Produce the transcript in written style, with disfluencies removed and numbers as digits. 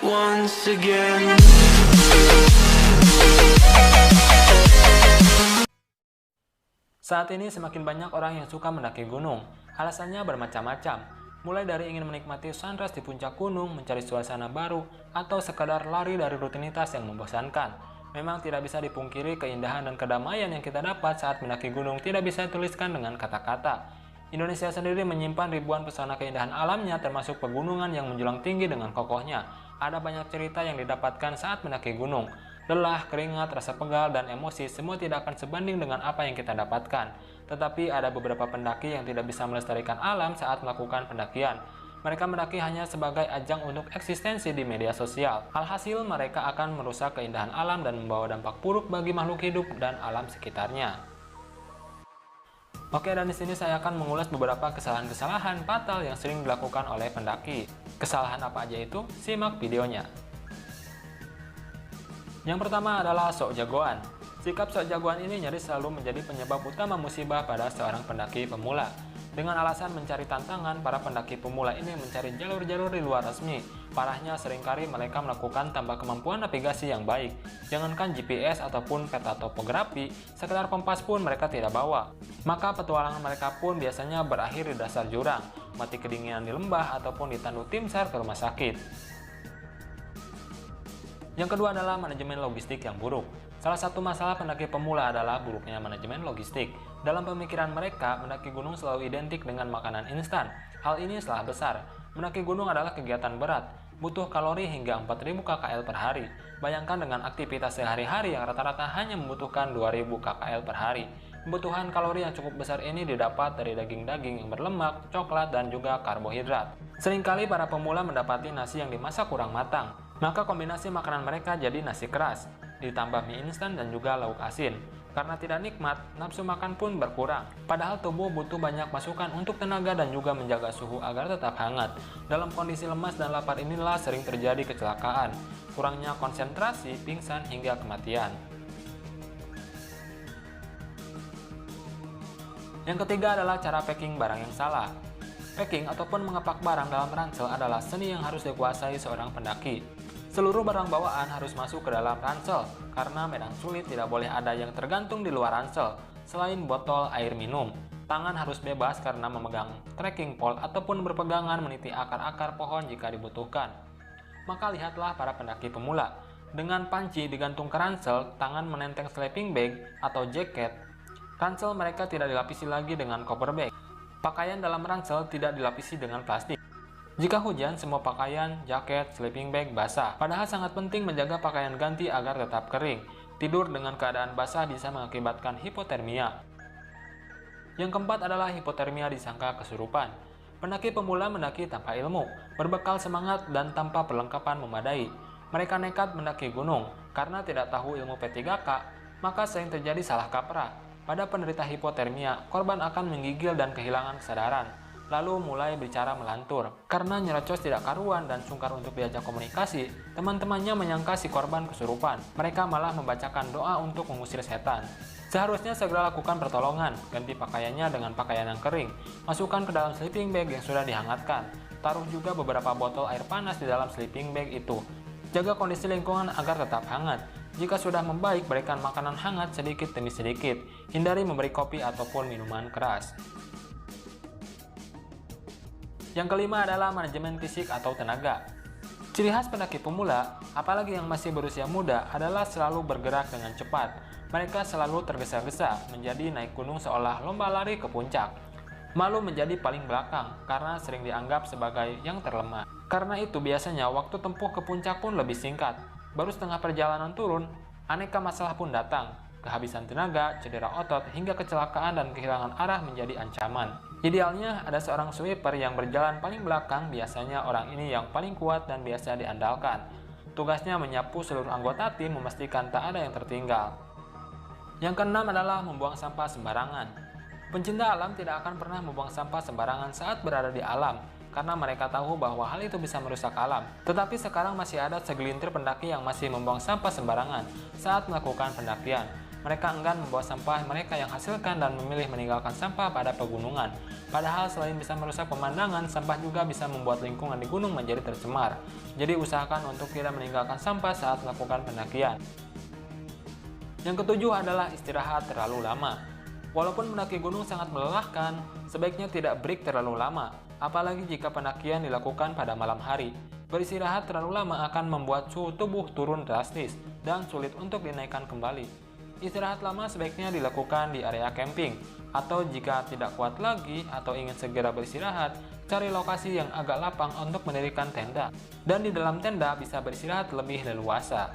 Once again. Saat ini semakin banyak orang yang suka mendaki gunung. Alasannya bermacam-macam, mulai dari ingin menikmati sunrise di puncak gunung, mencari suasana baru, atau sekadar lari dari rutinitas yang membosankan. Memang tidak bisa dipungkiri keindahan dan kedamaian yang kita dapat saat mendaki gunung tidak bisa dituliskan dengan kata-kata. Indonesia sendiri menyimpan ribuan pesona keindahan alamnya, termasuk pegunungan yang menjulang tinggi dengan kokohnya. Ada banyak cerita yang didapatkan saat mendaki gunung. Lelah, keringat, rasa pegal, dan emosi semua tidak akan sebanding dengan apa yang kita dapatkan. Tetapi ada beberapa pendaki yang tidak bisa melestarikan alam saat melakukan pendakian. Mereka mendaki hanya sebagai ajang untuk eksistensi di media sosial. Alhasil, mereka akan merusak keindahan alam dan membawa dampak buruk bagi makhluk hidup dan alam sekitarnya. Oke, dan di sini saya akan mengulas beberapa kesalahan-kesalahan fatal yang sering dilakukan oleh pendaki. Kesalahan apa aja itu? Simak videonya. Yang pertama adalah sok jagoan. Sikap sok jagoan ini nyaris selalu menjadi penyebab utama musibah pada seorang pendaki pemula. Dengan alasan mencari tantangan, para pendaki pemula ini mencari jalur-jalur di luar resmi. Parahnya, seringkali mereka melakukan tanpa kemampuan navigasi yang baik. Jangankan GPS ataupun peta topografi, sekedar kompas pun mereka tidak bawa. Maka petualangan mereka pun biasanya berakhir di dasar jurang, mati kedinginan di lembah, ataupun ditandu tim SAR ke rumah sakit. Yang kedua adalah manajemen logistik yang buruk. Salah satu masalah pendaki pemula adalah buruknya manajemen logistik. Dalam pemikiran mereka, mendaki gunung selalu identik dengan makanan instan. Hal ini salah besar. Mendaki gunung adalah kegiatan berat, butuh kalori hingga 4000 kcal per hari. Bayangkan dengan aktivitas sehari-hari yang rata-rata hanya membutuhkan 2000 kcal per hari. Kebutuhan kalori yang cukup besar ini didapat dari daging-daging yang berlemak, coklat, dan juga karbohidrat. Seringkali para pemula mendapati nasi yang dimasak kurang matang. Maka kombinasi makanan mereka jadi nasi keras, ditambah mie instan dan juga lauk asin. Karena tidak nikmat, nafsu makan pun berkurang. Padahal tubuh butuh banyak masukan untuk tenaga dan juga menjaga suhu agar tetap hangat. Dalam kondisi lemas dan lapar inilah sering terjadi kecelakaan, kurangnya konsentrasi, pingsan, hingga kematian. Yang ketiga adalah cara packing barang yang salah. Packing ataupun mengepak barang dalam ransel adalah seni yang harus dikuasai seorang pendaki. Seluruh barang bawaan harus masuk ke dalam ransel, karena medan sulit tidak boleh ada yang tergantung di luar ransel. Selain botol air minum, tangan harus bebas karena memegang trekking pole ataupun berpegangan meniti akar-akar pohon jika dibutuhkan. Maka lihatlah para pendaki pemula. Dengan panci digantung ke ransel, tangan menenteng sleeping bag atau jaket. Ransel mereka tidak dilapisi lagi dengan cover bag. Pakaian dalam ransel tidak dilapisi dengan plastik. Jika hujan, semua pakaian, jaket, sleeping bag basah. Padahal sangat penting menjaga pakaian ganti agar tetap kering. Tidur dengan keadaan basah bisa mengakibatkan hipotermia. Yang keempat adalah hipotermia disangka kesurupan. Pendaki pemula mendaki tanpa ilmu, berbekal semangat dan tanpa perlengkapan memadai. Mereka nekat mendaki gunung karena tidak tahu ilmu P3K, maka sering terjadi salah kaprah. Pada penderita hipotermia, korban akan menggigil dan kehilangan kesadaran, lalu mulai bicara melantur. Karena nyerocos tidak karuan dan sungkar untuk diajak komunikasi, teman-temannya menyangka si korban kesurupan. Mereka malah membacakan doa untuk mengusir setan. Seharusnya segera lakukan pertolongan, ganti pakaiannya dengan pakaian yang kering, masukkan ke dalam sleeping bag yang sudah dihangatkan. Taruh juga beberapa botol air panas di dalam sleeping bag itu. Jaga kondisi lingkungan agar tetap hangat. Jika sudah membaik, berikan makanan hangat sedikit demi sedikit. Hindari memberi kopi ataupun minuman keras. Yang kelima adalah manajemen fisik atau tenaga. Ciri khas pendaki pemula, apalagi yang masih berusia muda, adalah selalu bergerak dengan cepat. Mereka selalu tergesa-gesa, menjadi naik gunung seolah lomba lari ke puncak. Malu menjadi paling belakang, karena sering dianggap sebagai yang terlemah. Karena itu biasanya waktu tempuh ke puncak pun lebih singkat. Baru setengah perjalanan turun, aneka masalah pun datang. Kehabisan tenaga, cedera otot, hingga kecelakaan dan kehilangan arah menjadi ancaman. Idealnya ada seorang sweeper yang berjalan paling belakang, biasanya orang ini yang paling kuat dan biasa diandalkan. Tugasnya menyapu seluruh anggota tim, memastikan tak ada yang tertinggal. Yang keenam adalah membuang sampah sembarangan. Pencinta alam tidak akan pernah membuang sampah sembarangan saat berada di alam, karena mereka tahu bahwa hal itu bisa merusak alam. Tetapi sekarang masih ada segelintir pendaki yang masih membuang sampah sembarangan saat melakukan pendakian. Mereka enggan membawa sampah mereka yang hasilkan dan memilih meninggalkan sampah pada pegunungan. Padahal selain bisa merusak pemandangan, sampah juga bisa membuat lingkungan di gunung menjadi tercemar. Jadi usahakan untuk tidak meninggalkan sampah saat melakukan pendakian. Yang ketujuh adalah istirahat terlalu lama. Walaupun mendaki gunung sangat melelahkan, sebaiknya tidak break terlalu lama, apalagi jika pendakian dilakukan pada malam hari. Beristirahat terlalu lama akan membuat suhu tubuh turun drastis dan sulit untuk dinaikkan kembali. Istirahat lama sebaiknya dilakukan di area camping, atau jika tidak kuat lagi atau ingin segera beristirahat, cari lokasi yang agak lapang untuk mendirikan tenda. Dan di dalam tenda bisa beristirahat lebih leluasa.